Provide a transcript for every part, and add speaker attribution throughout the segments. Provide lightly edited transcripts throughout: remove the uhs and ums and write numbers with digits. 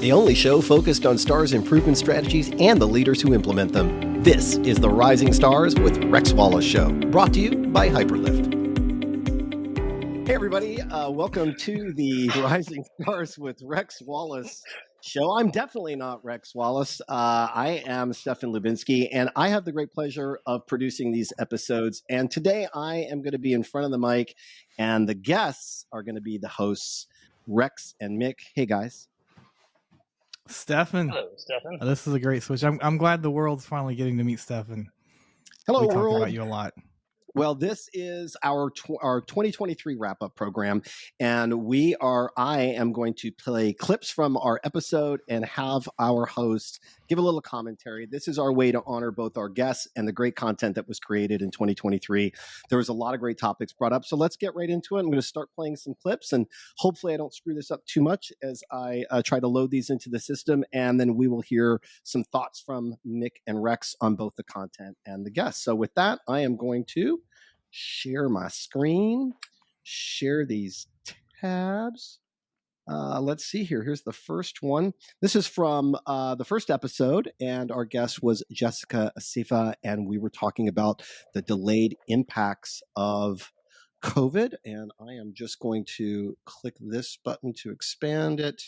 Speaker 1: the only show focused on stars improvement strategies and the leaders who implement them. This is the Rising Stars with Rex Wallace Show, brought to you by Hyperlift. Hey everybody, welcome to the Rising Stars with Rex Wallace Show. I'm definitely not Rex Wallace. I am Stefan Lubinski, and I have the great pleasure of producing these episodes. And today I am going to be in front of the mic, and the guests are going to be the hosts, Rex and Mick. Hey guys.
Speaker 2: Stefan.
Speaker 3: Hello, Stefan.
Speaker 2: This is a great switch. I'm glad the world's finally getting to meet Stefan.
Speaker 1: Hello,
Speaker 2: we
Speaker 1: world.
Speaker 2: talk about you a lot.
Speaker 1: Well, this is our 2023 wrap-up program, and I am going to play clips from our episode and have our host give a little commentary. This is our way to honor both our guests and the great content that was created in 2023. There was a lot of great topics brought up, so let's get right into it. I'm going to start playing some clips, and hopefully I don't screw this up too much as I try to load these into the system, and then we will hear some thoughts from Mick and Rex on both the content and the guests. So with that, I am going to share my screen, share these tabs. Let's see here. Here's the first one. This is from the first episode, and our guest was Jessica Asifa, and we were talking about the delayed impacts of COVID. And I am just going to click this button to expand it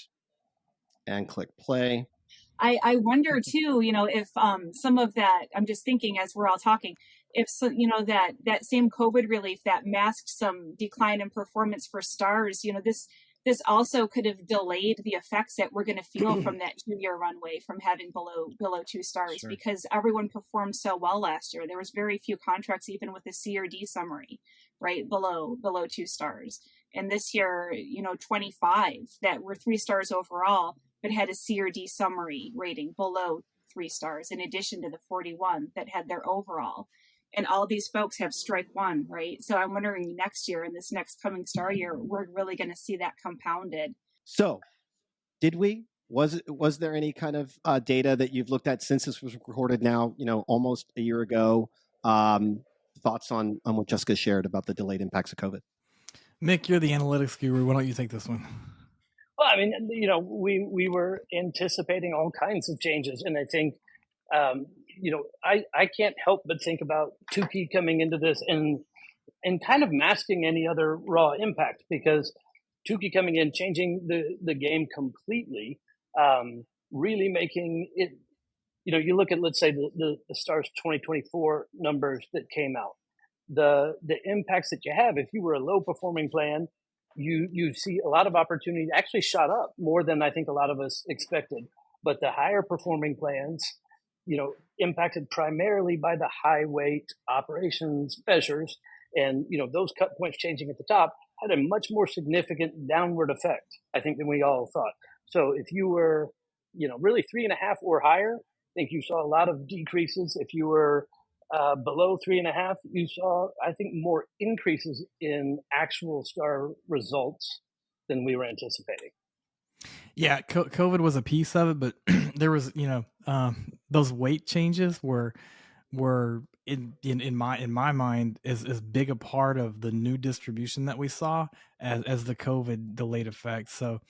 Speaker 1: and click play.
Speaker 4: I wonder too, if some of that, I'm just thinking as we're all talking, if that same COVID relief that masked some decline in performance for stars, this also could have delayed the effects that we're going to feel from that 2-year runway from having below 2 stars. Sure. Because everyone performed so well last year. There was very few contracts, even with the C or D summary, right, below 2 stars. And this year, 25 that were 3 stars overall, but had a C or D summary rating below 3 stars, in addition to the 41 that had their overall. And all these folks have strike 1, right? So I'm wondering next year, in this next coming star year, we're really going to see that compounded. So
Speaker 1: did we? Was there any kind of data that you've looked at since this was recorded now, almost a year ago? Thoughts on what Jessica shared about the delayed impacts of COVID?
Speaker 2: Mick, you're the analytics guru. Why don't you take this one?
Speaker 3: Well, I mean, we were anticipating all kinds of changes, and I think, I can't help but think about Tukey coming into this and kind of masking any other raw impact, because Tukey coming in, changing the game completely, really making it. You look at, let's say, the Stars 2024 numbers that came out, the impacts that you have if you were a low performing plan. You see a lot of opportunity actually shot up more than I think a lot of us expected. But the higher performing plans, impacted primarily by the high weight operations measures, and those cut points changing at the top had a much more significant downward effect, I think, than we all thought. So if you were, really 3.5 or higher, I think you saw a lot of decreases. If you were below 3.5, you saw, I think, more increases in actual star results than we were anticipating.
Speaker 2: Yeah, COVID was a piece of it, but there was, those weight changes were in my mind as big a part of the new distribution that we saw as the COVID delayed effect. So,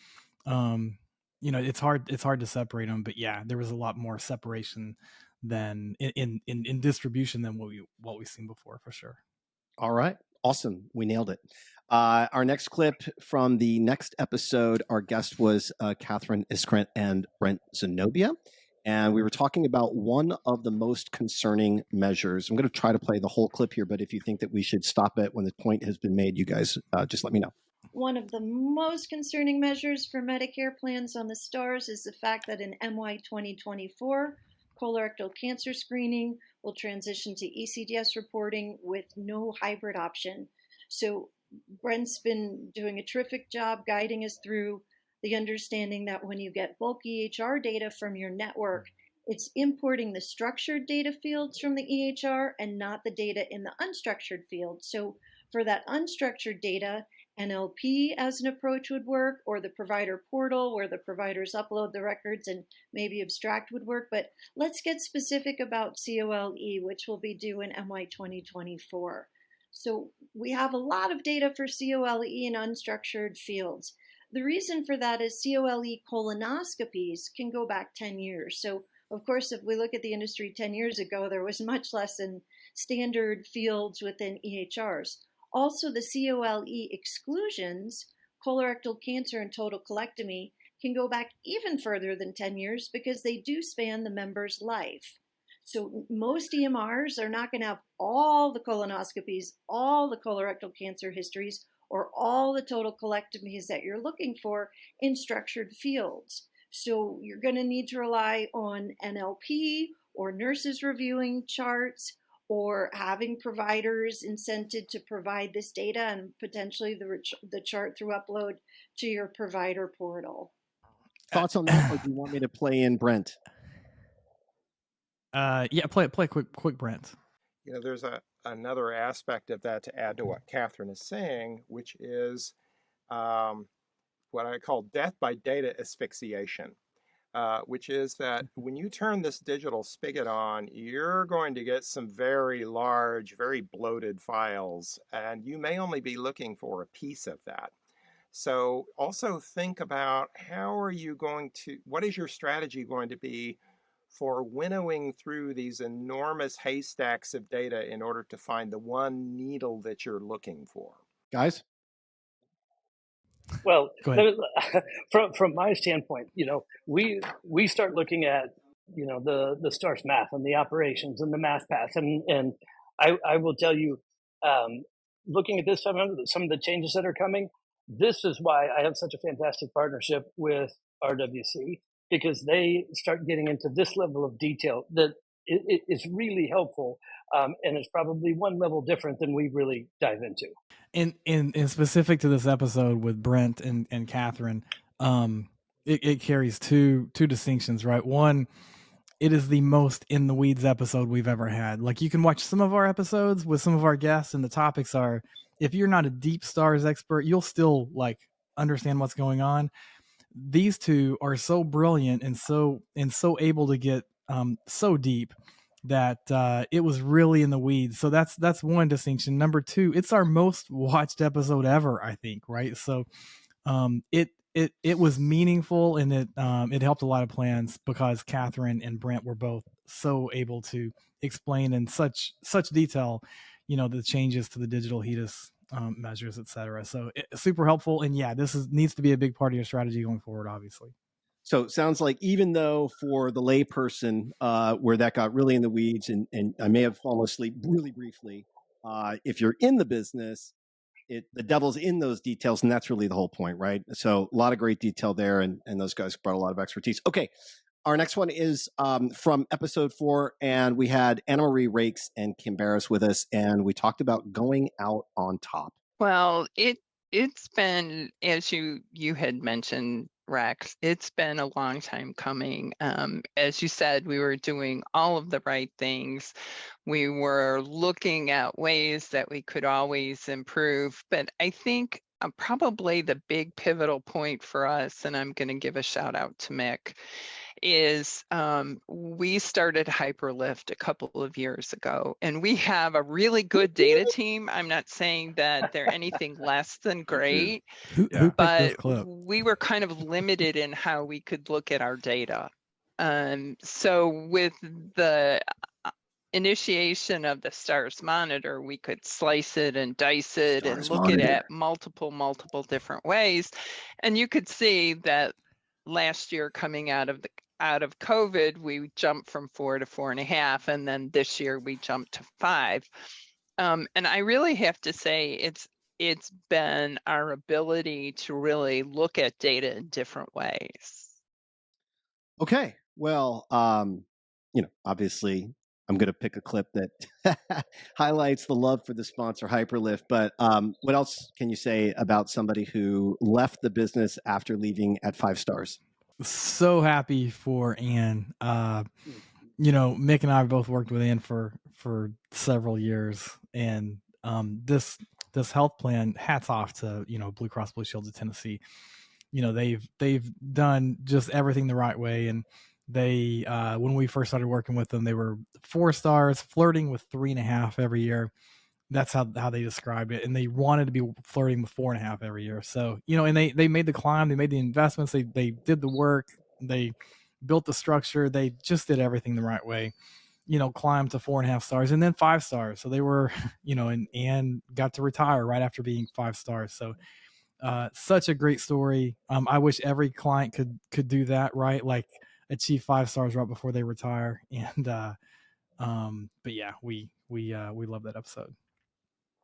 Speaker 2: it's hard to separate them, but yeah, there was a lot more separation than in distribution than what we've seen before, for sure.
Speaker 1: All right. Awesome. We nailed it. Our next clip from the next episode, our guest was Catherine Iskrent and Brent Zenobia. And we were talking about one of the most concerning measures. I'm going to try to play the whole clip here, but if you think that we should stop it when the point has been made, you guys just let me know.
Speaker 5: One of the most concerning measures for Medicare plans on the stars is the fact that in MY 2024, colorectal cancer screening will transition to ECDS reporting with no hybrid option. So Brent's been doing a terrific job guiding us through the understanding that when you get bulk EHR data from your network, it's importing the structured data fields from the EHR and not the data in the unstructured field. So for that unstructured data, NLP as an approach would work, or the provider portal where the providers upload the records and maybe Abstract would work. But let's get specific about COLE, which will be due in MY 2024. So we have a lot of data for COLE in unstructured fields. The reason for that is COLE colonoscopies can go back 10 years. So, of course, if we look at the industry 10 years ago, there was much less in standard fields within EHRs. Also, the COLE exclusions, colorectal cancer and total colectomy, can go back even further than 10 years because they do span the member's life. So most EMRs are not going to have all the colonoscopies, all the colorectal cancer histories, or all the total colectomies that you're looking for in structured fields. So you're going to need to rely on NLP or nurses reviewing charts or having providers incented to provide this data and potentially the chart through upload to your provider portal.
Speaker 1: Thoughts on that, or do you want me to play in Brent?
Speaker 2: Yeah, play quick, Brent.
Speaker 6: You know, there's another aspect of that to add to what Catherine is saying, which is what I call death by data asphyxiation, which is that when you turn this digital spigot on, you're going to get some very large, very bloated files, and you may only be looking for a piece of that. So also think about what is your strategy going to be for winnowing through these enormous haystacks of data in order to find the one needle that you're looking for.
Speaker 1: Guys?
Speaker 3: Well, from my standpoint, we start looking at, the STARS math and the operations and the math path. And I will tell you, looking at this, some of the changes that are coming, this is why I have such a fantastic partnership with RWC, because they start getting into this level of detail that is really helpful. And it's probably one level different than we really dive into.
Speaker 2: In specific to this episode with Brent and Catherine, it carries two distinctions, right? One, it is the most in the weeds episode we've ever had. Like, you can watch some of our episodes with some of our guests, and the topics are, if you're not a deep stars expert, you'll still like understand what's going on. These two are so brilliant and so able to get so deep that it was really in the weeds. So that's one distinction. Number two, it's our most watched episode ever, I think, right? So it was meaningful, and it helped a lot of plans because Catherine and Brent were both so able to explain in such detail, the changes to the digital HEDIS measures, etc. So super helpful, and yeah, needs to be a big part of your strategy going forward, obviously.
Speaker 1: So it sounds like, even though for the layperson, where that got really in the weeds, and I may have fallen asleep really briefly, if you're in the business, the devil's in those details, and that's really the whole point, right? So a lot of great detail there, and those guys brought a lot of expertise. Okay, our next one is from episode 4, and we had Anna Marie Rakes and Kim Barris with us, and we talked about going out on top.
Speaker 7: Well, it's been, as you had mentioned, Rex, it's been a long time coming. As you said, we were doing all of the right things. We were looking at ways that we could always improve. But I think probably the big pivotal point for us, and I'm going to give a shout out to Mick, is we started Hyperlift a couple of years ago, and we have a really good data team. I'm not saying that they're anything less than great, but we were kind of limited in how we could look at our data. So with the initiation of the STARS monitor, we could slice it and dice it and look at it multiple different ways. And you could see that last year, coming out of COVID, we jumped from 4 to 4.5, and then this year we jumped to 5. And I really have to say it's been our ability to really look at data in different ways. Okay,
Speaker 1: well, obviously, I'm going to pick a clip that highlights the love for the sponsor, Hyperlift. But what else can you say about somebody who left the business after leaving at 5 stars?
Speaker 2: So happy for Ann. Mick and I both worked with Ann for several years, and this health plan, hats off to Blue Cross Blue Shield of Tennessee. They've done just everything the right way, and they when we first started working with them, they were 4 stars, flirting with 3.5 every year. that's how they described it, and they wanted to be flirting with 4.5 every year. So, you know, and they made the climb, they made the investments, they did the work, they built the structure, they just did everything the right way. You know, climbed to 4.5 stars and then 5 stars. So they were, you know, and got to retire right after being 5 stars. So such a great story. I wish every client could do that, right? Like achieve 5 stars right before they retire. And but yeah, we love that episode.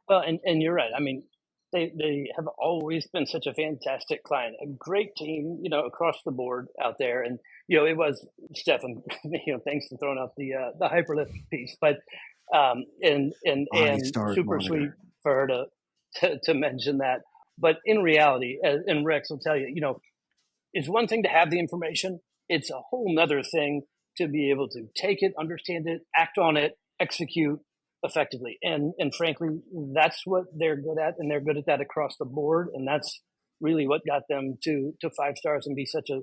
Speaker 3: Well, and you're right. I mean, they have always been such a fantastic client, a great team, you know, across the board out there. And you know, it was Stefan. You know, thanks for throwing out the hyperlift piece, but and super sweet for her to mention that. But in reality, and Rex will tell you, you know, it's one thing to have the information. It's a whole nother thing to be able to take it, understand it, act on it, execute effectively. And frankly, that's what they're good at, and they're good at that across the board. And that's really what got them to 5 stars and be such a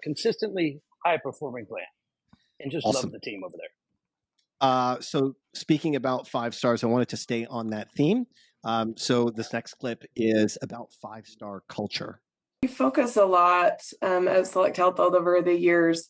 Speaker 3: consistently high performing plan. And just
Speaker 1: Awesome.
Speaker 3: love the team over there.
Speaker 1: So speaking about 5 stars, I wanted to stay on that theme. So this next clip is about 5-star culture.
Speaker 8: We focus a lot at Select Health over the years,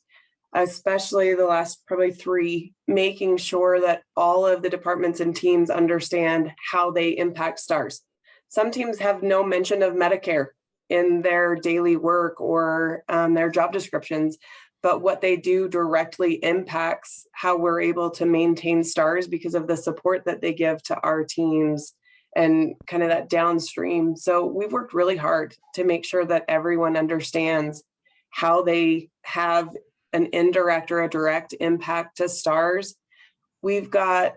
Speaker 8: especially the last probably 3, making sure that all of the departments and teams understand how they impact stars. Some teams have no mention of Medicare in their daily work or their job descriptions, but what they do directly impacts how we're able to maintain stars because of the support that they give to our teams and kind of that downstream. So we've worked really hard to make sure that everyone understands how they have an indirect or a direct impact to stars. We've got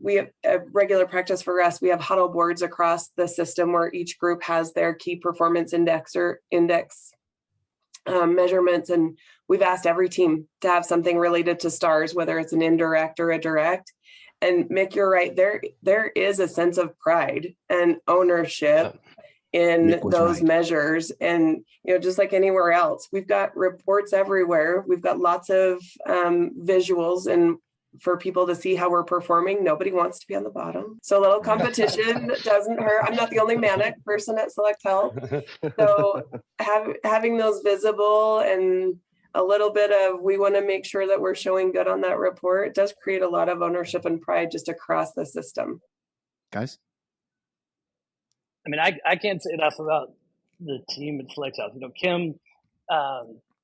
Speaker 8: we have a regular practice for us. We have huddle boards across the system where each group has their key performance index measurements, and we've asked every team to have something related to stars, whether it's an indirect or a direct. And Mick, you're right. There is a sense of pride and ownership in those measures. And, you know, just like anywhere else, we've got reports everywhere. We've got lots of visuals and for people to see how we're performing. Nobody wants to be on the bottom. So a little competition doesn't hurt. I'm not the only manic person at Select Health. So having those visible and a little bit of, we want to make sure that we're showing good on that report, does create a lot of ownership and pride just across the system.
Speaker 1: Guys?
Speaker 3: I mean, I can't say enough about the team at Select Health. You know,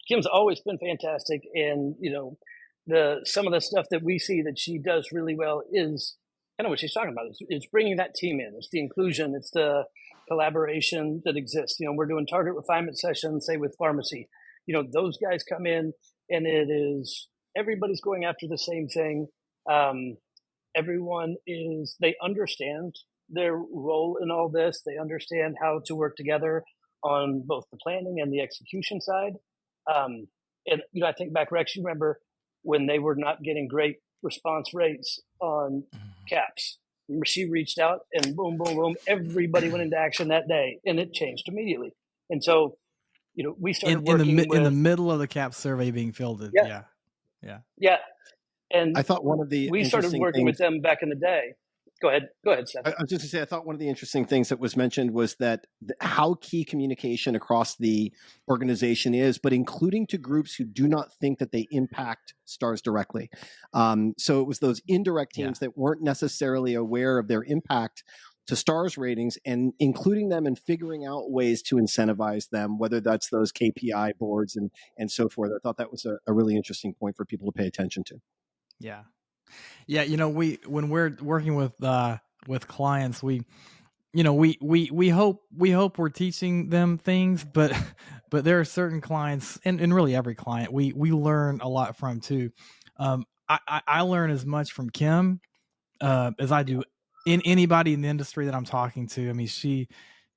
Speaker 3: Kim's always been fantastic. And, you know, some of the stuff that we see that she does really well is kind of what she's talking about. It's bringing that team in. It's the inclusion. It's the collaboration that exists. You know, we're doing target refinement sessions, say with pharmacy. You know, those guys come in and it is, everybody's going after the same thing. Everyone they understand their role in all this. They understand how to work together on both the planning and the execution side. And, you know, I think back, Rex, you remember when they were not getting great response rates on CAPS. Remember, she reached out and boom, boom, boom, everybody went into action that day and it changed immediately. And so, you know, we started working
Speaker 2: in the middle of the CAP survey being fielded. Yeah.
Speaker 3: And
Speaker 1: I thought one of the
Speaker 3: we started working with them back in the day. Go ahead, Steph.
Speaker 1: I was just going to say, I thought one of the interesting things that was mentioned was that how key communication across the organization is, but including to groups who do not think that they impact stars directly. So it was those indirect teams that weren't necessarily aware of their impact to stars ratings and including them and figuring out ways to incentivize them, whether that's those KPI boards and so forth. I thought that was a really interesting point for people to pay attention to.
Speaker 2: Yeah. Yeah. You know, when we're working with clients, we hope we're teaching them things, but there are certain clients and really every client we learn a lot from too. I learn as much from Kim as I do in anybody in the industry that I'm talking to. I mean, she,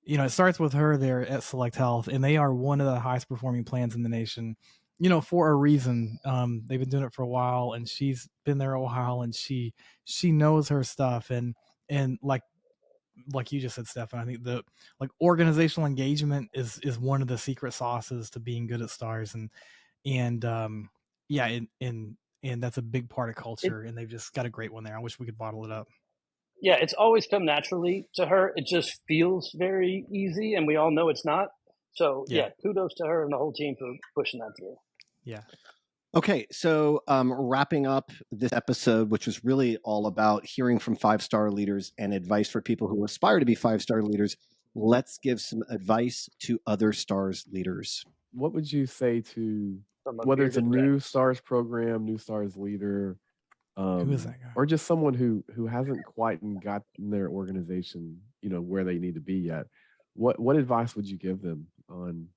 Speaker 2: you know, it starts with her there at Select Health, and they are one of the highest performing plans in the nation, you know, for a reason. They've been doing it for a while, and she's been there a while, and she knows her stuff. And like you just said, Stefan, I think the organizational engagement is one of the secret sauces to being good at stars. And that's a big part of culture, and they've just got a great one there. I wish we could bottle it up.
Speaker 3: Yeah, it's always come naturally to her. It just feels very easy, and we all know it's not. So yeah, kudos to her and the whole team for pushing that through.
Speaker 2: Yeah.
Speaker 1: Okay, so wrapping up this episode, which was really all about hearing from 5-star leaders and advice for people who aspire to be 5-star leaders, let's give some advice to other stars leaders.
Speaker 9: What would you say to
Speaker 3: From
Speaker 9: whether it's a
Speaker 3: bearded
Speaker 9: new
Speaker 3: Rex.
Speaker 9: stars program, new stars leader,
Speaker 2: Who is that guy?
Speaker 9: or just someone who hasn't quite gotten their organization, where they need to be yet? What advice would you give them on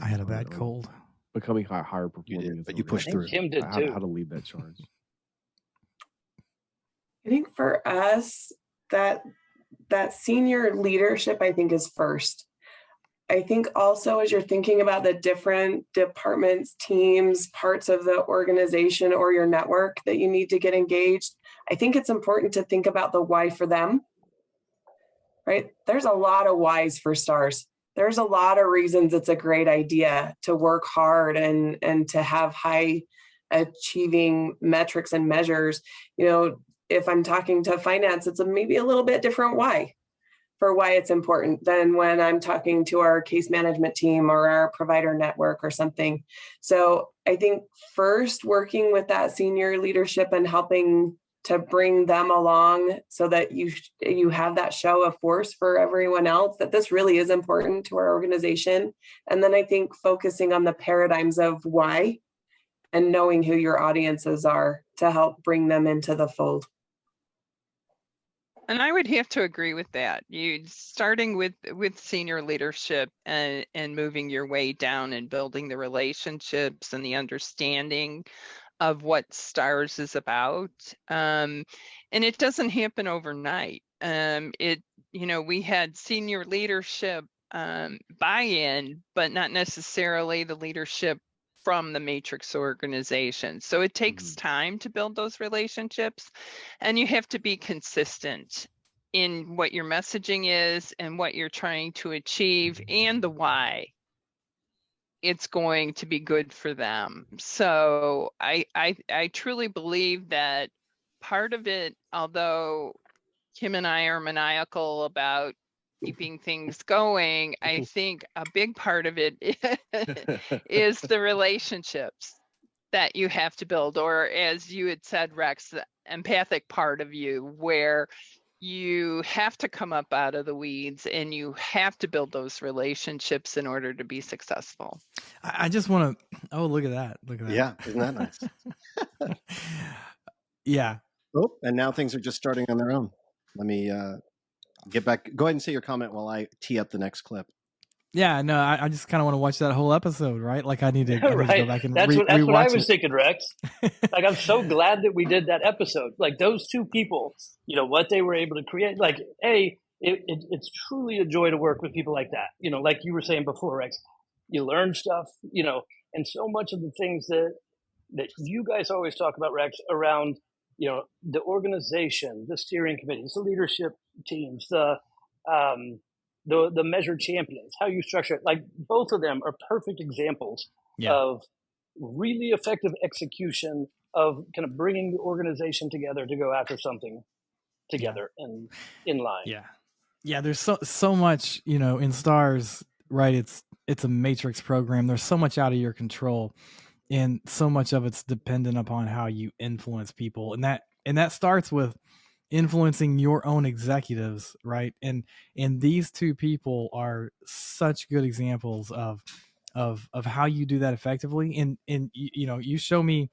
Speaker 2: I had a bad cold.
Speaker 9: becoming higher performing?
Speaker 1: But you pushed through.
Speaker 3: Kim did
Speaker 9: how
Speaker 3: too.
Speaker 9: to lead that charge?
Speaker 8: I think for us, that senior leadership, I think, is first. I think also as you're thinking about the different departments, teams, parts of the organization or your network that you need to get engaged, I think it's important to think about the why for them, right? There's a lot of whys for stars. There's a lot of reasons it's a great idea to work hard and to have high achieving metrics and measures. If I'm talking to finance, it's maybe a little bit different why it's important than when I'm talking to our case management team or our provider network or something. So I think first working with that senior leadership and helping to bring them along so that you have that show of force for everyone else, that this really is important to our organization. And then I think focusing on the paradigms of why and knowing who your audiences are to help bring them into the fold.
Speaker 7: And I would have to agree with that. You starting with senior leadership and moving your way down and building the relationships and the understanding of what stars is about. And it doesn't happen overnight. We had senior leadership buy-in, but not necessarily the leadership from the matrix organization. So it takes time to build those relationships, and you have to be consistent in what your messaging is and what you're trying to achieve and the why it's going to be good for them. So I truly believe that part of it, although Kim and I are maniacal about keeping things going, I think a big part of it is the relationships that you have to build, or as you had said, Rex, the empathic part of you, where you have to come up out of the weeds and you have to build those relationships in order to be successful.
Speaker 2: I just want to, look at that.
Speaker 1: Yeah, isn't that nice?
Speaker 2: Yeah.
Speaker 1: Oh, and now things are just starting on their own. Let me get back. Go ahead and say your comment while I tee up the next clip.
Speaker 2: Yeah, no, I just kind of want to watch that whole episode, right? Like I need to, go back and
Speaker 3: that's what I was
Speaker 2: it.
Speaker 3: thinking, Rex. Like, I'm so glad that we did that episode. Like, those two people, what they were able to create. Like, it's truly a joy to work with people like that. Like you were saying before, Rex, you learn stuff, and so much of the things that you guys always talk about, Rex, around, the organization, the steering committees, the leadership teams, the measured champions, how you structure it. Like, both of them are perfect examples of really effective execution of kind of bringing the organization together to go after something together and in line.
Speaker 2: Yeah. There's so much, in stars, right? It's a matrix program. There's so much out of your control, and so much of it's dependent upon how you influence people. And that starts with influencing your own executives, right? And these two people are such good examples of how you do that effectively. And you show me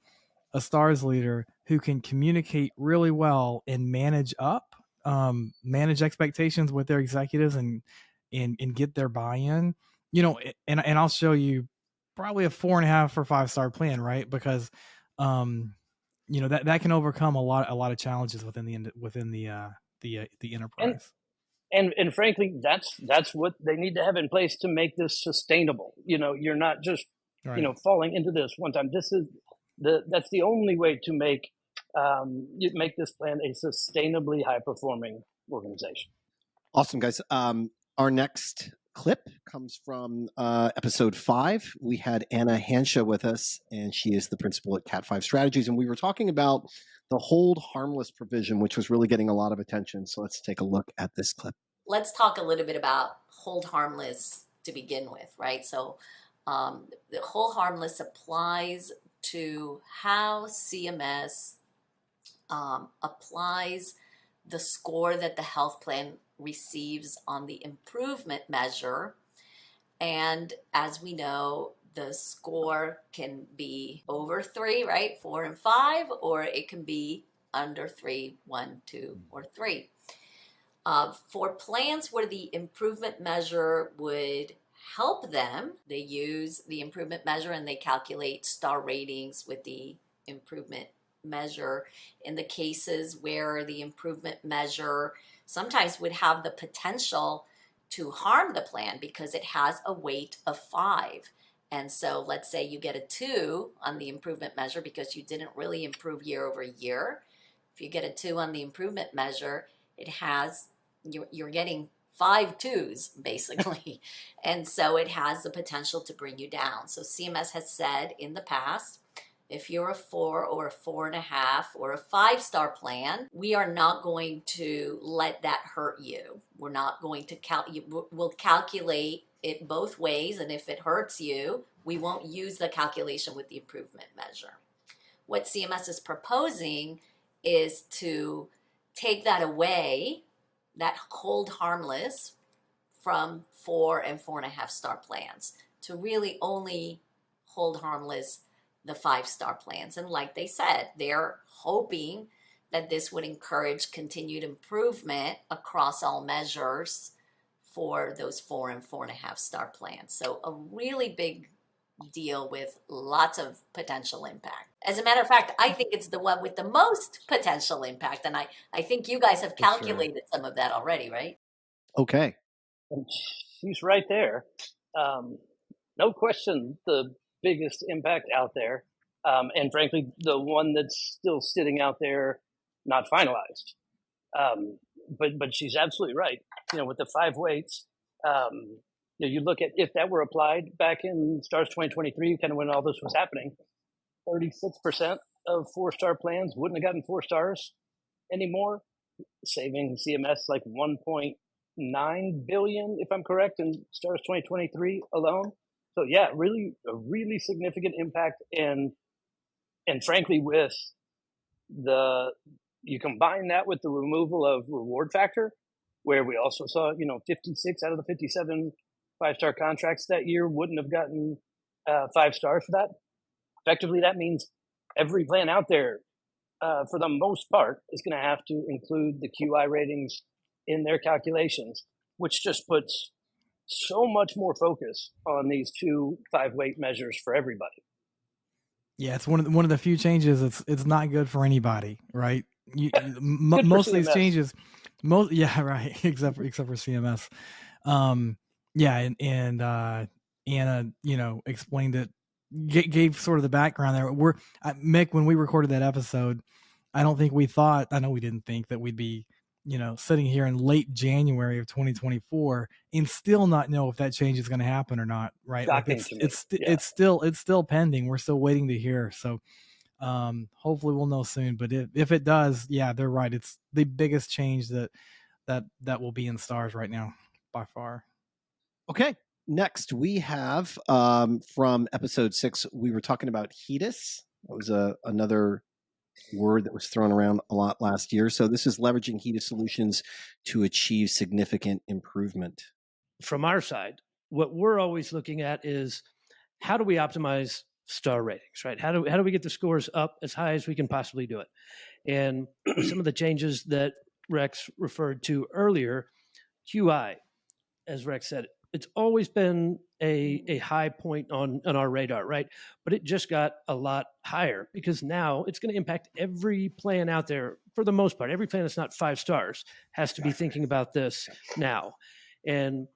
Speaker 2: a stars leader who can communicate really well and manage expectations with their executives and get their buy-in, and I'll show you probably a 4.5 or 5-star plan, right? Because that can overcome a lot of challenges within the enterprise.
Speaker 3: And frankly, that's what they need to have in place to make this sustainable. You're not just falling into this one time. That's the only way to make this plan a sustainably high performing organization.
Speaker 1: Awesome, guys. Our next clip comes from episode 5. We had Anna Hansha with us, and she is the principal at Cat 5 Strategies. And we were talking about the hold harmless provision, which was really getting a lot of attention. So let's take a look at this clip.
Speaker 10: Let's talk a little bit about hold harmless to begin with, right? So the hold harmless applies to how CMS applies the score that the health plan receives on the improvement measure. And as we know, the score can be over 3, right? 4 and 5, or it can be under 3, 1, 2, or 3. For plans where the improvement measure would help them, they use the improvement measure and they calculate star ratings with the improvement measure. In the cases where the improvement measure sometimes would have the potential to harm the plan because it has a weight of 5. And so let's say you get a 2 on the improvement measure because you didn't really improve year over year. If you get a 2 on the improvement measure, it has, you're getting 5 2s basically. And so it has the potential to bring you down. So CMS has said in the past, if you're a 4 or a 4.5 or a 5-star plan, we are not going to let that hurt you. We're not going to we'll calculate it both ways, and if it hurts you, we won't use the calculation with the improvement measure. What CMS is proposing is to take that away, that hold harmless, from 4 and 4.5 star plans to really only hold harmless the 5-star plans. And like they said, they're hoping that this would encourage continued improvement across all measures for those 4 and 4.5 star plans. So a really big deal with lots of potential impact. As a matter of fact, I think it's the one with the most potential impact. And I think you guys have calculated some of that already, right?
Speaker 1: Okay.
Speaker 3: And she's right there. No question, the biggest impact out there. And frankly, the one that's still sitting out there, not finalized. But she's absolutely right. With the 5 weights, you look at if that were applied back in STARS 2023, kind of when all this was happening, 36% of 4-star plans wouldn't have gotten 4 stars anymore, saving CMS like $1.9 billion, if I'm correct, in STARS 2023 alone. So yeah, really a really significant impact, and frankly, with you combine that with the removal of reward factor, where we also saw 56 out of the 57 5-star contracts that year wouldn't have gotten 5 stars for that. Effectively, that means every plan out there, for the most part, is going to have to include the QI ratings in their calculations, which just puts so much more focus on these 2 5-weight measures for everybody.
Speaker 2: Yeah, it's one of the few changes. It's not good for anybody, right? Most of these changes, right, except for CMS. And Anna, explained it, gave sort of the background there. Mick, when we recorded that episode, I know we didn't think that we'd be, sitting here in late January of 2024 and still not know if that change is going to happen or not. Right. It's still pending. We're still waiting to hear. So, hopefully we'll know soon, but if it does, yeah, they're right. It's the biggest change that will be in STARS right now by far.
Speaker 1: Okay. Next, we have from episode 6, we were talking about HEDIS. That was another word that was thrown around a lot last year. So this is leveraging HEDIS solutions to achieve significant improvement.
Speaker 11: From our side, what we're always looking at is how do we optimize star ratings, right? How do we get the scores up as high as we can possibly do it? And some of the changes that Rex referred to earlier, QI, as Rex said, it's always been a high point on our radar, right? But it just got a lot higher because now it's going to impact every plan out there for the most part. Every plan that's not 5 stars has to be thinking about this now. And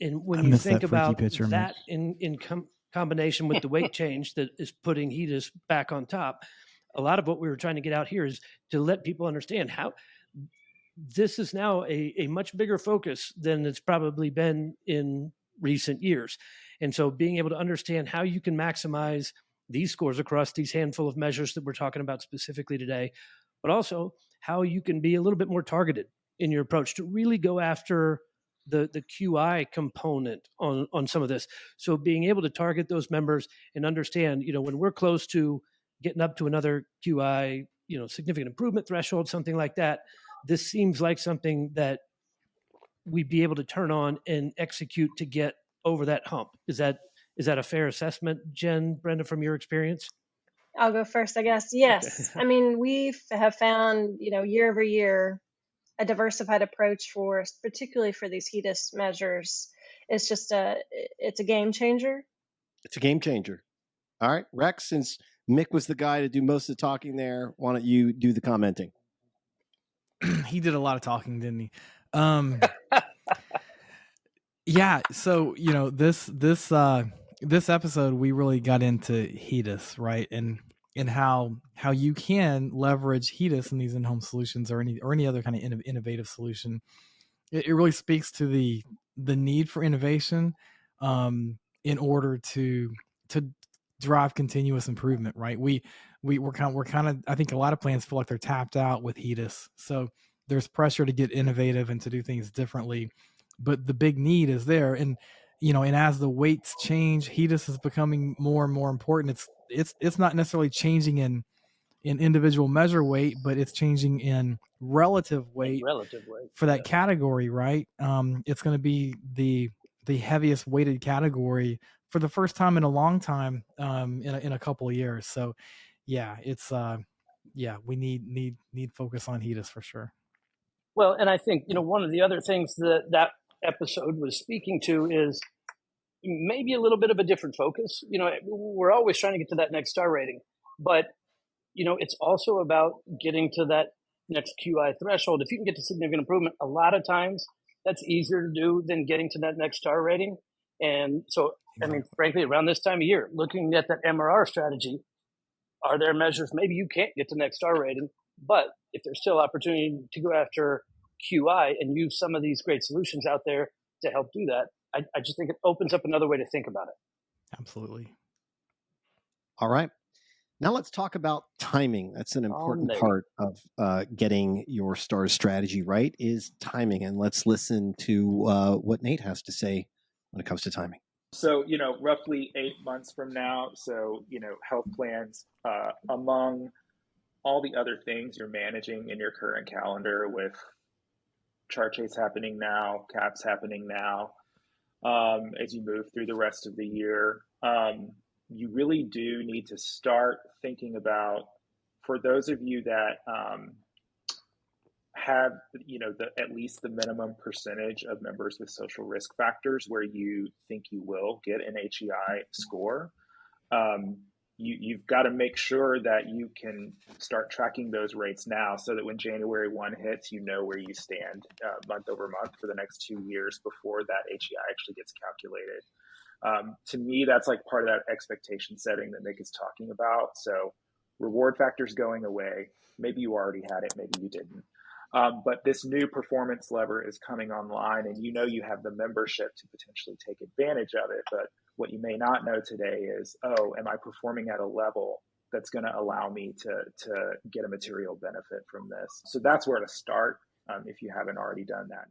Speaker 11: when you think about that in combination with the weight change that is putting HEDIS back on top, a lot of what we were trying to get out here is to let people understand how this is now a much bigger focus than it's probably been in recent years. And so being able to understand how you can maximize these scores across these handful of measures that we're talking about specifically today, but also how you can be a little bit more targeted in your approach to really go after the QI component on some of this. So being able to target those members and understand, when we're close to getting up to another QI, significant improvement threshold, something like that, this seems like something that we'd be able to turn on and execute to get over that hump. Is that a fair assessment, Jen, Brenda, from your experience?
Speaker 12: I'll go first, I guess. Yes. I mean, we have found, year over year, a diversified approach particularly for these HEDIS measures. It's just it's a game changer.
Speaker 1: It's a game changer. All right, Rex, since Mick was the guy to do most of the talking there, why don't you do the commenting?
Speaker 2: He did a lot of talking, didn't he? Yeah. So, this episode, we really got into HEDIS, right? And how you can leverage HEDIS in these in-home solutions or any other kind of innovative solution. It really speaks to the need for innovation in order to drive continuous improvement, right? We're kind of I think a lot of plans feel like they're tapped out with HEDIS. So there's pressure to get innovative and to do things differently, but the big need is there. And and as the weights change, HEDIS is becoming more and more important. It's not necessarily changing in individual measure weight, but it's changing in relative weight for that category, right? It's going to be the heaviest weighted category for the first time in a long time, in a couple of years. So yeah, it's we need focus on HEDIS for sure.
Speaker 3: Well, and I think, one of the other things that episode was speaking to is maybe a little bit of a different focus. We're always trying to get to that next star rating, but, it's also about getting to that next QI threshold. If you can get to significant improvement, a lot of times that's easier to do than getting to that next star rating. And so, frankly, around this time of year, looking at that MRR strategy, are there measures maybe you can't get to next star rating, but if there's still opportunity to go after QI and use some of these great solutions out there to help do that, I just think it opens up another way to think about it.
Speaker 2: Absolutely.
Speaker 1: All right. Now let's talk about timing. That's an important part of getting your STARS strategy right, is timing. And let's listen to what Nate has to say when it comes to timing.
Speaker 13: So, roughly 8 months from now. So, health plans, among all the other things you're managing in your current calendar with chart chase happening now, caps happening now, as you move through the rest of the year, you really do need to start thinking about, for those of you that have, at least the minimum percentage of members with social risk factors where you think you will get an HEI score, you've got to make sure that you can start tracking those rates now so that when January 1 hits, you know where you stand month over month for the next 2 years before that HEI actually gets calculated. To me, that's like part of that expectation setting that Mick is talking about. So reward factors going away. Maybe you already had it, maybe you didn't. But this new performance lever is coming online, and you have the membership to potentially take advantage of it. But what you may not know today is, am I performing at a level that's going to allow me to get a material benefit from this? So that's where to start if you haven't already done that.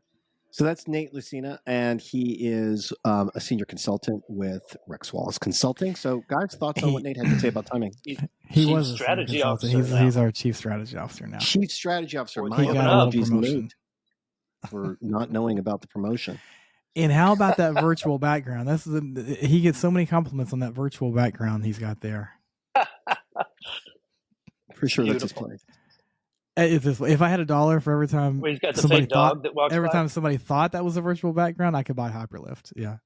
Speaker 1: So that's Nate Lucina, and he is a senior consultant with Rex Wallace Consulting. So, guys, thoughts on what Nate had to say about timing?
Speaker 2: He was a strategy officer. He's our chief strategy officer now.
Speaker 1: Chief strategy officer.
Speaker 2: My apologies, Nate,
Speaker 1: for not knowing about the promotion.
Speaker 2: And how about that virtual background? He gets so many compliments on that virtual background he's got there.
Speaker 1: For sure, that's his play.
Speaker 2: If I had $1 for every time somebody thought somebody thought that was a virtual background, I could buy Hyperlift. Yeah.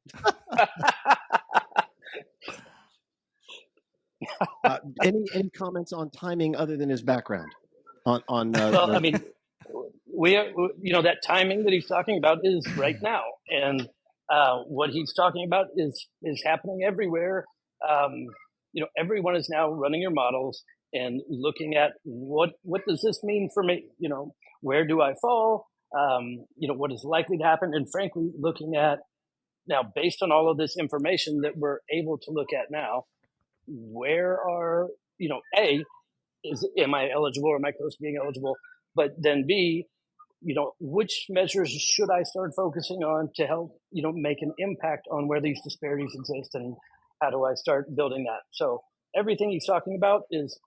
Speaker 1: Any comments on timing other than his background?
Speaker 3: Well, I mean, that timing that he's talking about is right now, and what he's talking about is happening everywhere. Everyone is now running your models, and looking at what does this mean for me? Where do I fall? What is likely to happen? And frankly, looking at now, based on all of this information that we're able to look at now, where are, am I eligible or am I close to being eligible? But then B, which measures should I start focusing on to help, make an impact on where these disparities exist, and how do I start building that? So everything he's talking about is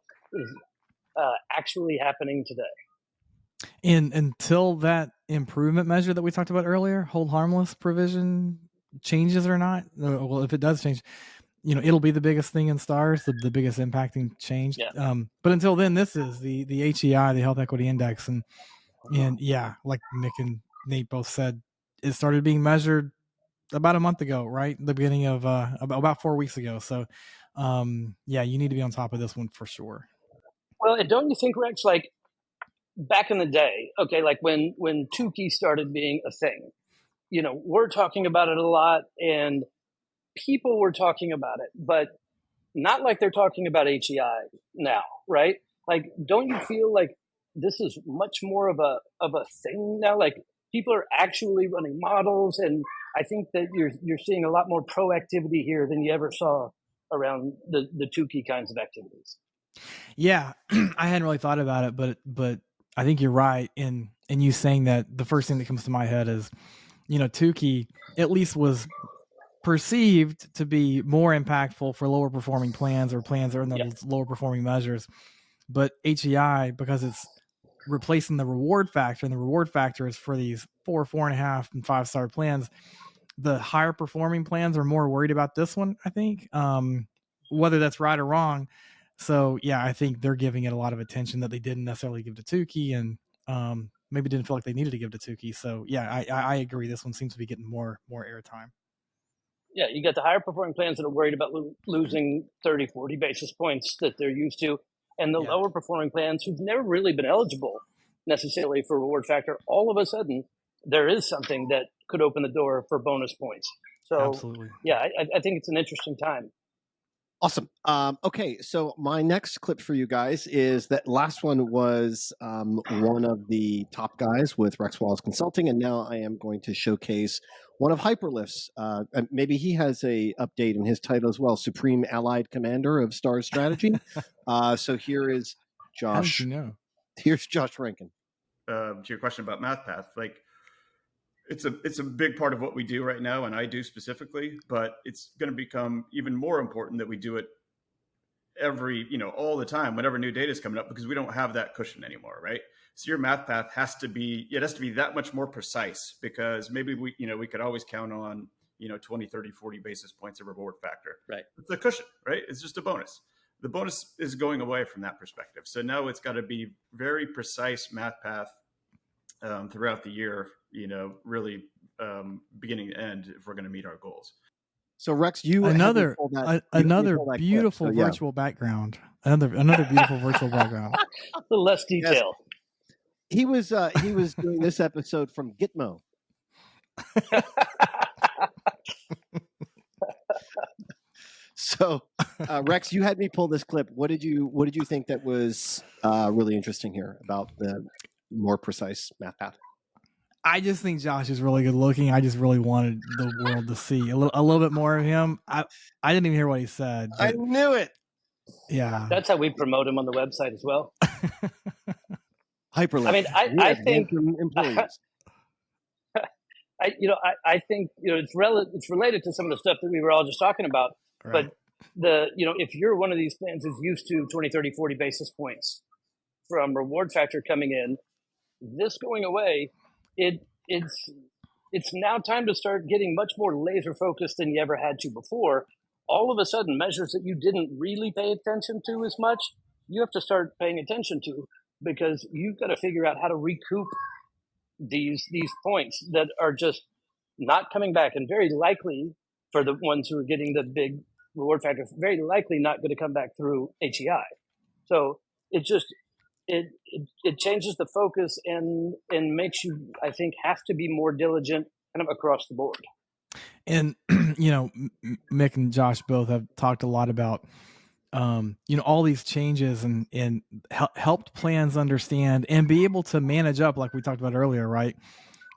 Speaker 3: actually happening today.
Speaker 2: And until that improvement measure that we talked about earlier, hold harmless provision changes or not, well, if it does change, it'll be the biggest thing in stars, the biggest impacting change.
Speaker 3: Yeah.
Speaker 2: But until then, this is the HEI, the Health Equity Index, and yeah, like Mick and Nate both said, it started being measured about a month ago, right? The beginning of about 4 weeks ago. So yeah, you need to be on top of this one for sure.
Speaker 3: Well, and don't you think, Rex, like back in the day, okay, like when Tukey started being a thing, we're talking about it a lot and people were talking about it, but not like they're talking about HEI now, right? Like, don't you feel like this is much more of a thing now? Like, people are actually running models, and I think that you're seeing a lot more proactivity here than you ever saw around the Tukey kinds of activities.
Speaker 2: Yeah, I hadn't really thought about it, but I think you're right in you saying that. The first thing that comes to my head is, Tukey at least was perceived to be more impactful for lower performing plans or plans that are in those lower performing measures. But HEI, because it's replacing the reward factor, and the reward factor is for these 4, 4.5, and 5-star plans, the higher performing plans are more worried about this one, I think, whether that's right or wrong. So yeah, I think they're giving it a lot of attention that they didn't necessarily give to Tukey, and maybe didn't feel like they needed to give to Tukey. So yeah, I agree. This one seems to be getting more airtime.
Speaker 3: Yeah, you got the higher performing plans that are worried about losing 30, 40 basis points that they're used to, and the lower performing plans who've never really been eligible necessarily for reward factor. All of a sudden, there is something that could open the door for bonus points. So
Speaker 2: absolutely,
Speaker 3: yeah, I think it's an interesting time.
Speaker 1: Awesome. Okay, so my next clip for you guys is that last one was one of the top guys with Rex Wallace Consulting, and now I am going to showcase one of Hyperlift's. Maybe he has a update in his title as well, Supreme Allied Commander of Stars Strategy. So here is Josh.
Speaker 2: How did you know?
Speaker 1: Here's Josh Rankin.
Speaker 14: To your question about MathPath, like it's a big part of what we do right now, and I do specifically, but it's going to become even more important that we do it all the time whenever new data is coming up, because we don't have that cushion anymore, right? So your math path has to be that much more precise, because maybe we could always count on 20, 30, 40 basis points of reward factor.
Speaker 15: Right.
Speaker 14: It's a cushion, right? It's just a bonus. The bonus is going away from that perspective. So now it's got to be very precise math path throughout the year, really beginning to end, if we're going to meet our goals.
Speaker 1: So Rex, you
Speaker 2: another beautiful virtual background. Another beautiful virtual background.
Speaker 3: The less detail.
Speaker 1: Yes. He was doing this episode from Gitmo. So Rex, you had me pull this clip. What did you think that was really interesting here about the more precise math path?
Speaker 2: I just think Josh is really good looking. I just really wanted the world to see a little bit more of him. I didn't even hear what he said.
Speaker 1: I knew it.
Speaker 2: Yeah,
Speaker 3: that's how we promote him on the website as well.
Speaker 1: Hyperlift.
Speaker 3: I mean, I think employees. I think it's related to some of the stuff that we were all just talking about. Right. But if you're one of these plans who's used to 20, 30, 40 basis points from reward factor coming in, this going away, it's now time to start getting much more laser focused than you ever had to before. All of a sudden, measures that you didn't really pay attention to as much, you have to start paying attention to, because you've got to figure out how to recoup these points that are just not coming back, and very likely for the ones who are getting the big reward factor, very likely not going to come back through HEI. So it changes the focus and makes you, I think, have to be more diligent kind of across the board.
Speaker 2: And Mick and Josh both have talked a lot about all these changes and helped plans understand and be able to manage up, like we talked about earlier, right?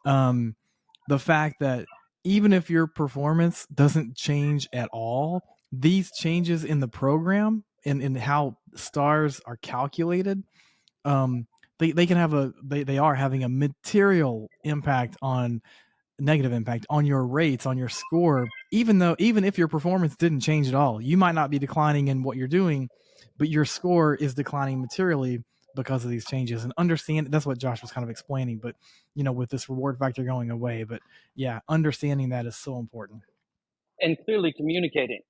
Speaker 2: The fact that even if your performance doesn't change at all, these changes in the program and in how stars are calculated, they can have they are having a material impact on negative impact on your rates, on your score, even if your performance didn't change at all. You might not be declining in what you're doing, but your score is declining materially because of these changes. And understand, that's what Josh was kind of explaining, but with this reward factor going away. But yeah, understanding that is so important.
Speaker 3: And clearly communicating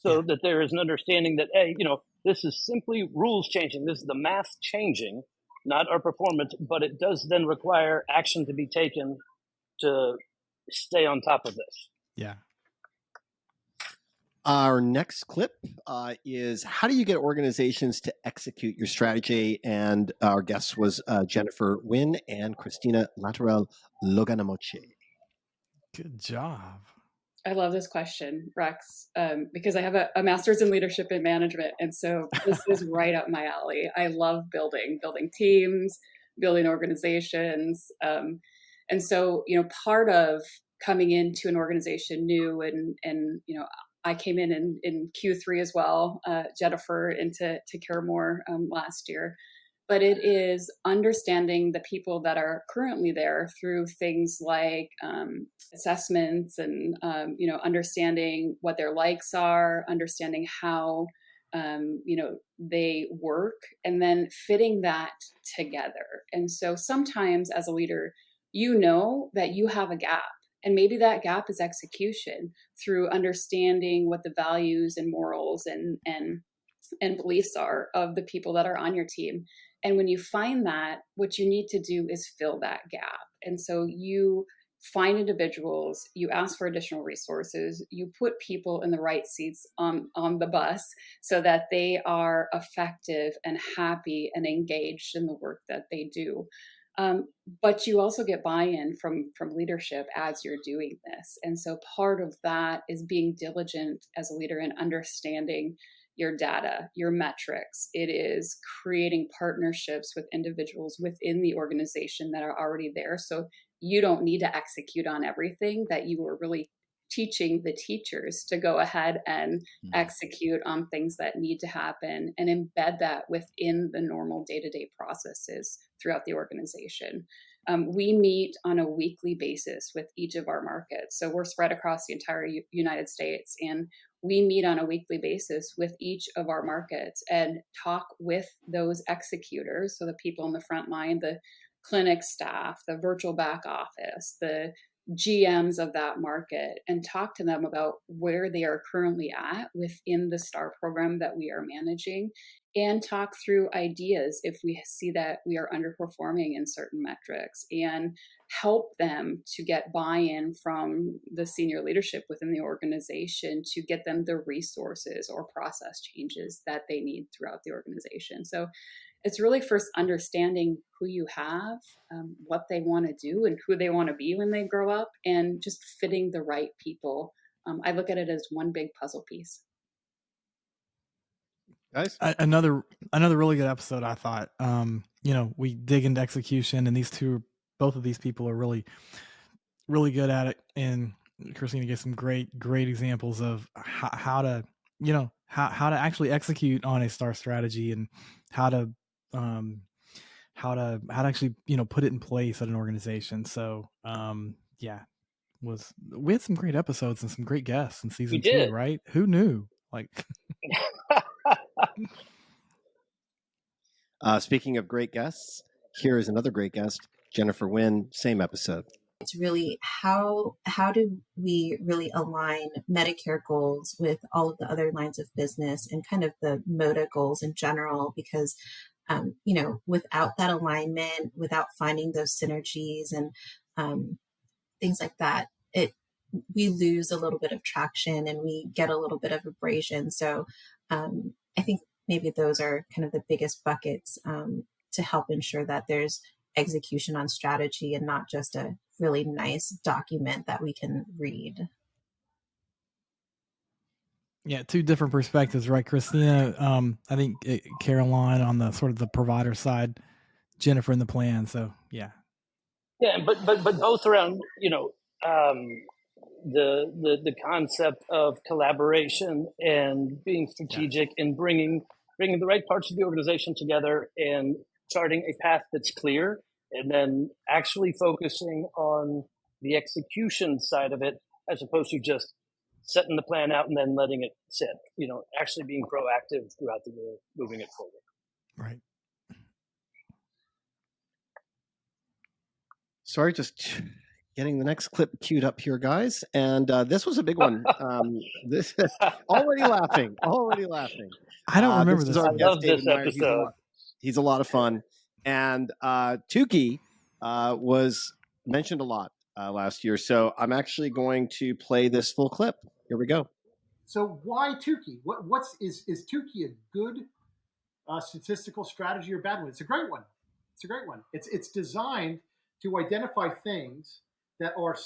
Speaker 3: so that there is an understanding that, hey, this is simply rules changing. This is the math changing, not our performance, but it does then require action to be taken to stay on top of this.
Speaker 2: Yeah.
Speaker 1: Our next clip is how do you get organizations to execute your strategy? And our guest was Jennifer Wynn and Christina Lateral Loganamoche.
Speaker 2: Good job.
Speaker 15: I love this question, Rex, because I have a master's in leadership and management. And so this is right up my alley. I love building teams, building organizations. And so, part of coming into an organization new and I came in Q3 as well, Jennifer into Caremore last year. But it is understanding the people that are currently there through things like assessments and, understanding what their likes are, understanding how, they work, and then fitting that together. And so sometimes as a leader, that you have a gap. And maybe that gap is execution through understanding what the values and morals and beliefs are of the people that are on your team. And when you find that, what you need to do is fill that gap. And so you find individuals, you ask for additional resources, you put people in the right seats on the bus so that they are effective and happy and engaged in the work that they do. But you also get buy-in from leadership as you're doing this. And so part of that is being diligent as a leader and understanding your data, your metrics. It is creating partnerships with individuals within the organization that are already there. So you don't need to execute on everything, that you were really teaching the teachers to go ahead and execute on things that need to happen and embed that within the normal day-to-day processes throughout the organization. We meet on a weekly basis with each of our markets. So we're spread across the entire United States, and we meet on a weekly basis with each of our markets and talk with those executors. So the people on the front line, the clinic staff, the virtual back office, the GMs of that market, and talk to them about where they are currently at within the STAR program that we are managing, and talk through ideas if we see that we are underperforming in certain metrics, and help them to get buy-in from the senior leadership within the organization to get them the resources or process changes that they need throughout the organization. So it's really first understanding who you have, what they want to do and who they want to be when they grow up, and just fitting the right people. I look at it as one big puzzle piece.
Speaker 1: Guys,
Speaker 2: another really good episode, I thought. We dig into execution, and both of these people are really, really good at it. And Christina gave some great examples of how to actually execute on a STAR strategy, and how to actually put it in place at an organization. So we had some great episodes and some great guests in season 2, right? Who knew?
Speaker 1: Speaking of great guests, here is another great guest, Jennifer Wynn, same episode.
Speaker 16: It's really how do we really align Medicare goals with all of the other lines of business and kind of the MODA goals in general, because without that alignment, without finding those synergies and things like that, we lose a little bit of traction and we get a little bit of abrasion. So I think maybe those are kind of the biggest buckets to help ensure that there's execution on strategy and not just a really nice document that we can read.
Speaker 2: Yeah, two different perspectives, right, Christina? I think Caroline on the sort of the provider side, Jennifer in the plan. So yeah.
Speaker 3: Yeah, but both around, the concept of collaboration and being strategic and bringing the right parts of the organization together and charting a path that's clear, and then actually focusing on the execution side of it as opposed to just setting the plan out and then letting it sit. Actually being proactive throughout the year, moving it forward.
Speaker 2: Right.
Speaker 1: Sorry, just getting the next clip queued up here, guys. And this was a big one. This already laughing.
Speaker 2: I don't remember
Speaker 1: this.
Speaker 2: this.
Speaker 1: Is our
Speaker 2: I
Speaker 1: guest,
Speaker 3: love
Speaker 1: David
Speaker 3: this
Speaker 1: Meyer.
Speaker 3: episode.
Speaker 1: He's a lot of fun. And Tukey was mentioned a lot last year. So I'm actually going to play this full clip. Here we go.
Speaker 17: So why Tukey? Is Tukey a good statistical strategy or bad one? It's a great one. It's designed to identify things that are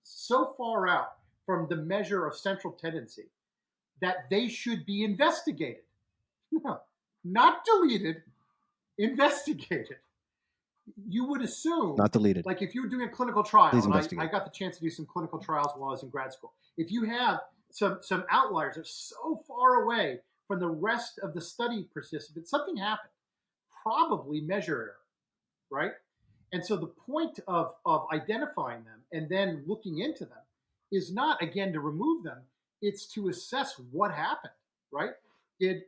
Speaker 17: so far out from the measure of central tendency that they should be investigated. No, not deleted, investigated. You would assume,
Speaker 1: not deleted.
Speaker 17: Like if you were doing a clinical trial,
Speaker 1: Please
Speaker 17: and
Speaker 1: investigate.
Speaker 17: I got the chance to do some clinical trials while I was in grad school. If you have some outliers that are so far away from the rest of the study participants, something happened. Probably measure error, right? And so the point of identifying them and then looking into them is not, again, to remove them. It's to assess what happened, right? Did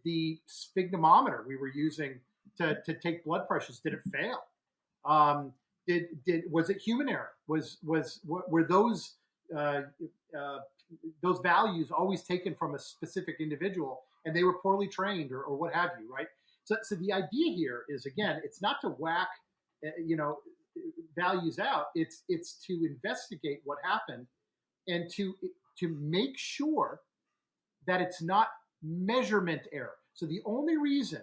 Speaker 17: the sphygmometer we were using to take blood pressures, did it fail? Was it human error? Were those values always taken from a specific individual and they were poorly trained or what have you, right? So the idea here is, again, it's not to whack values out. It's to investigate what happened and to make sure that it's not measurement error. So the only reason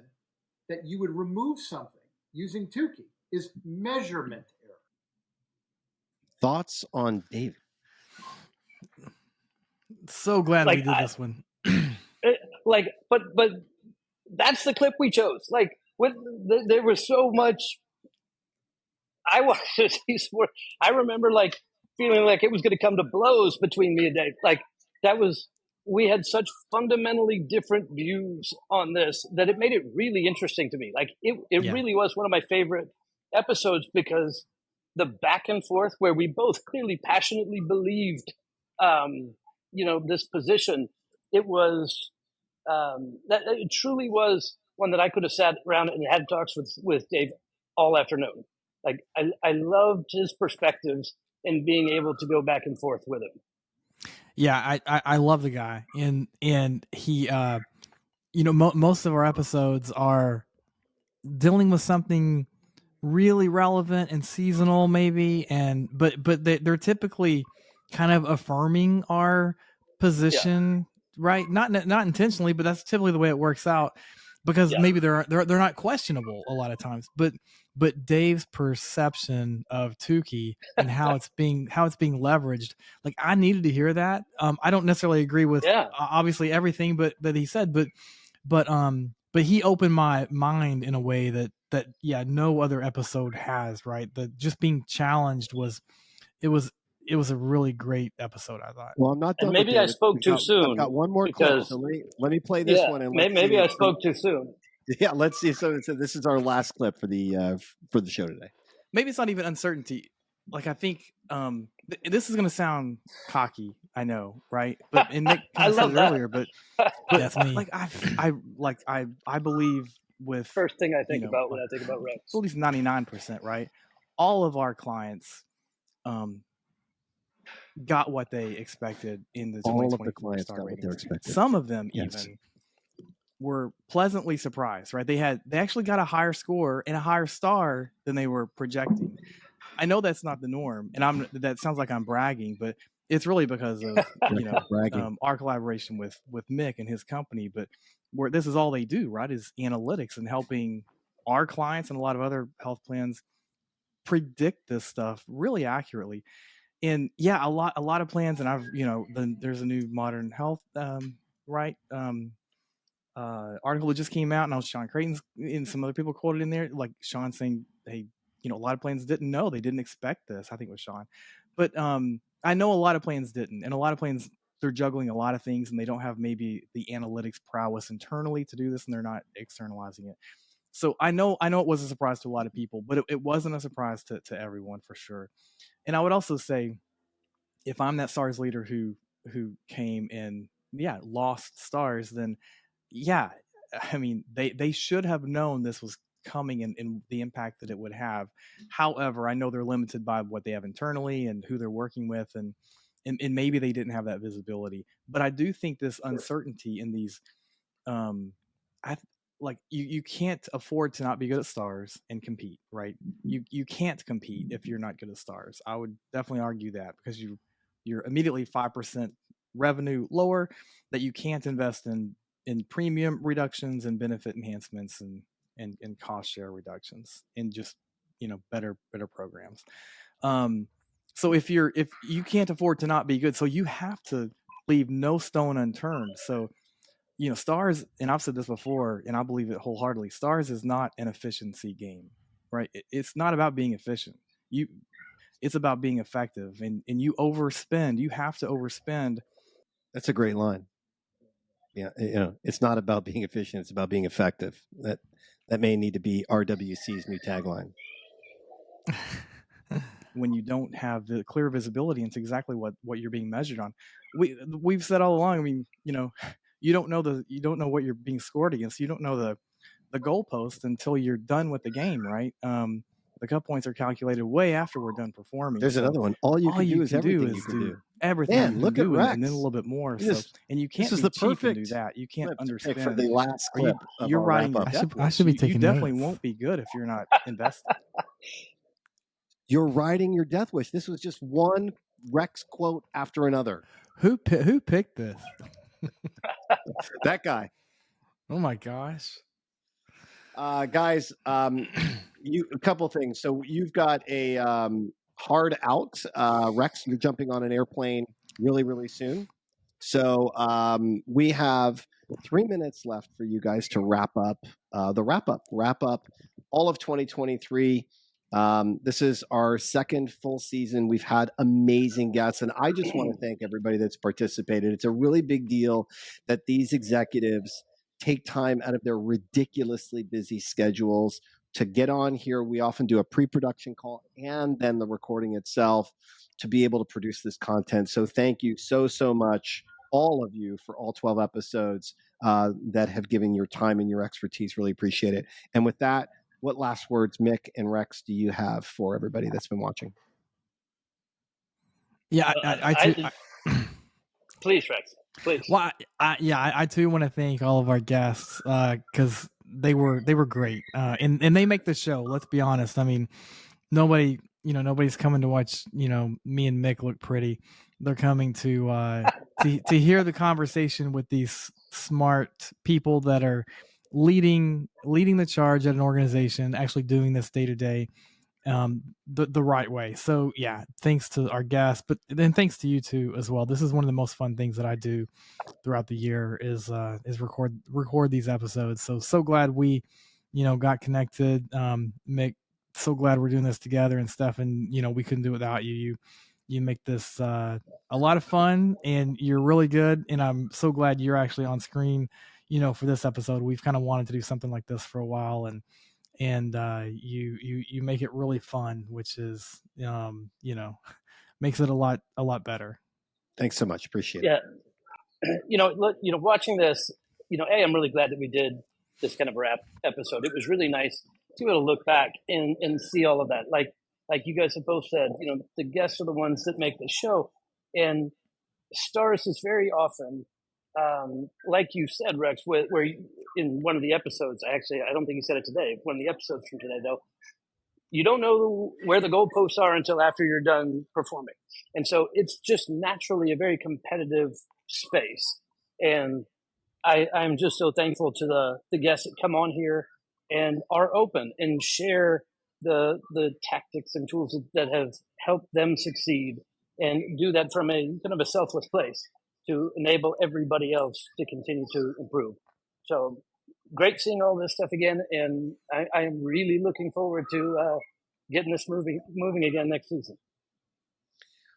Speaker 17: that you would remove something using Tukey is measurement error.
Speaker 1: Thoughts on David?
Speaker 2: So glad we did this one.
Speaker 3: But that's the clip we chose. There was so much. I watched these. I remember feeling like it was going to come to blows between me and Dave. We had such fundamentally different views on this that it made it really interesting to me. It really was one of my favorite episodes because the back and forth where we both clearly passionately believed, this position. It was that it truly was one that I could have sat around and had talks with Dave all afternoon. I loved his perspectives and being able to go back and forth with him.
Speaker 2: Yeah, I love the guy, and he, most of our episodes are dealing with something really relevant and seasonal, maybe, but they're typically kind of affirming our position, right? Not intentionally, but that's typically the way it works out. Because maybe they're not questionable a lot of times, but Dave's perception of Tukey and how it's being leveraged, I needed to hear that. I don't necessarily agree with obviously everything, but that he said, but he opened my mind in a way that no other episode has, right? That just being challenged was a really great episode, I thought.
Speaker 1: Well, I'm not done.
Speaker 3: And maybe I spoke too soon.
Speaker 1: I've got one more clip. So let me play this one. And
Speaker 3: maybe I spoke too soon.
Speaker 1: Yeah, let's see. So this is our last clip for the show today.
Speaker 2: Maybe it's not even uncertainty. I think this is going to sound cocky. I know, right? But and Nick kind of said it earlier, but that's me. I believe with
Speaker 3: first thing I think about when I think about Rex.
Speaker 2: At least 99%, right? All of our clients got what they expected in the 2024 star ratings. Some of them even were pleasantly surprised, right? They actually got a higher score and a higher star than they were projecting. I know that's not the norm, and that sounds like I'm bragging, but it's really because of our collaboration with Mick and his company. But where this is all they do, right, is analytics and helping our clients and a lot of other health plans predict this stuff really accurately. And a lot of plans, and I've there's a new Modern Health right? Article that just came out, and I was Sean Creighton's, and some other people quoted in there, like Sean saying, hey, a lot of plans didn't know, they didn't expect this. I think it was Sean, but I know a lot of plans didn't, and a lot of plans, they're juggling a lot of things, and they don't have maybe the analytics prowess internally to do this, and they're not externalizing it. So I know it was a surprise to a lot of people, but it wasn't a surprise to everyone for sure. And I would also say, if I'm that STARS leader who came and lost STARS, then I mean, they should have known this was coming and the impact that it would have. However, I know they're limited by what they have internally and who they're working with, and maybe they didn't have that visibility. But I do think this uncertainty in these, you can't afford to not be good at STARS and compete, right? You can't compete if you're not good at STARS. I would definitely argue that, because you're immediately 5% revenue lower, that you can't invest in premium reductions and benefit enhancements and cost share reductions and just better programs. So if you can't afford to not be good, so you have to leave no stone unturned. So STARS, and I've said this before, and I believe it wholeheartedly, STARS is not an efficiency game, right? It's not about being efficient. It's about being effective, and you overspend. You have to overspend.
Speaker 1: That's a great line. Yeah, it's not about being efficient, it's about being effective. That may need to be RWC's new tagline.
Speaker 2: When you don't have the clear visibility into exactly what you're being measured on. We've said all along, I mean, you don't know what you're being scored against. You don't know the goalpost until you're done with the game, right? The cut points are calculated way after we're done performing.
Speaker 1: There's another one. All you can do is everything you can do.
Speaker 2: Everything
Speaker 1: Man,
Speaker 2: you can
Speaker 1: look
Speaker 2: do,
Speaker 1: at Rex.
Speaker 2: and then a little bit more. And you can't
Speaker 1: this is
Speaker 2: be
Speaker 1: the
Speaker 2: cheap
Speaker 1: perfect
Speaker 2: and do that. You can't underspend.
Speaker 1: for the last clip
Speaker 2: you're
Speaker 1: of our
Speaker 2: riding your
Speaker 1: wrap-up.
Speaker 2: death
Speaker 18: I
Speaker 2: wish.
Speaker 18: should be
Speaker 2: You
Speaker 18: taking
Speaker 2: definitely
Speaker 18: notes.
Speaker 2: won't be good if you're not invested.
Speaker 1: You're riding your death wish. This was just one Rex quote after another.
Speaker 18: Who picked this?
Speaker 1: That guy.
Speaker 18: Oh my gosh.
Speaker 1: Guys, a couple things. So you've got a hard out. Rex, you're jumping on an airplane really, really soon. So we have 3 minutes left for you guys to wrap up wrap up all of 2023. This is our second full season. We've had amazing guests, and I just want to thank everybody that's participated. It's a really big deal that these executives take time out of their ridiculously busy schedules to get on here. We often do a pre-production call and then the recording itself to be able to produce this content. So thank you so much, all of you, for all 12 episodes that have given your time and your expertise. Really appreciate it. And with that, what last words, Mick and Rex, do you have for everybody that's been watching?
Speaker 2: Yeah, I
Speaker 3: please, Rex, please.
Speaker 2: Well, I too want to thank all of our guests because they were great, and they make the show. Let's be honest. I mean, nobody's coming to watch me and Mick look pretty. They're coming to hear the conversation with these smart people that are leading the charge at an organization, actually doing this day to day the right way. So yeah, thanks to our guests, but then thanks to you too as well. This is one of the most fun things that I do throughout the year is record these episodes. So glad we got connected. Mick, so glad we're doing this together, and Stefan, we couldn't do it without you. You make this a lot of fun, and you're really good, and I'm so glad you're actually on screen for this episode. We've kind of wanted to do something like this for a while, and you make it really fun, which is makes it a lot better.
Speaker 1: Thanks so much. Appreciate it.
Speaker 3: Yeah. Watching this, I'm really glad that we did this kind of wrap episode. It was really nice to be able to look back and see all of that. Like you guys have both said, the guests are the ones that make the show, and STARS is very often, like you said, Rex, where in one of the episodes, I don't think you said it today, one of the episodes from today, though, you don't know where the goalposts are until after you're done performing. And so it's just naturally a very competitive space. And I'm just so thankful to the guests that come on here and are open and share the tactics and tools that have helped them succeed, and do that from a kind of a selfless place. to enable everybody else to continue to improve. So great seeing all this stuff again, and I am really looking forward to getting this moving again next season.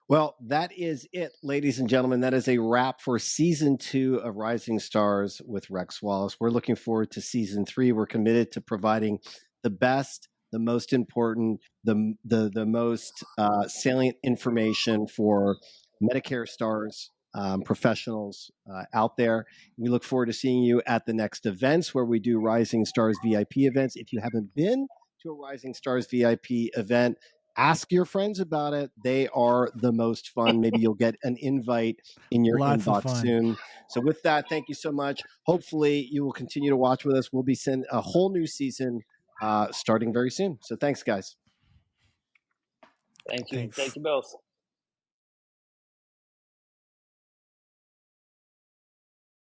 Speaker 1: Well, that is it, ladies and gentlemen. That is a wrap for season 2 of Rising Stars with Rex Wallace. We're looking forward to season 3. We're committed to providing the best, the most important, the most salient information for Medicare stars professionals out there. We look forward to seeing you at the next events where we do Rising Stars VIP events. If you haven't been to a Rising Stars VIP event, ask your friends about it. They are the most fun. Maybe you'll get an invite in your
Speaker 2: Lots of
Speaker 1: inbox
Speaker 2: fun.
Speaker 1: soon. So with that, thank you so much. Hopefully you will continue to watch with us. We'll be sending a whole new season starting very soon. So thanks, guys.
Speaker 3: Thank you.
Speaker 2: Thanks.
Speaker 3: Thank you both.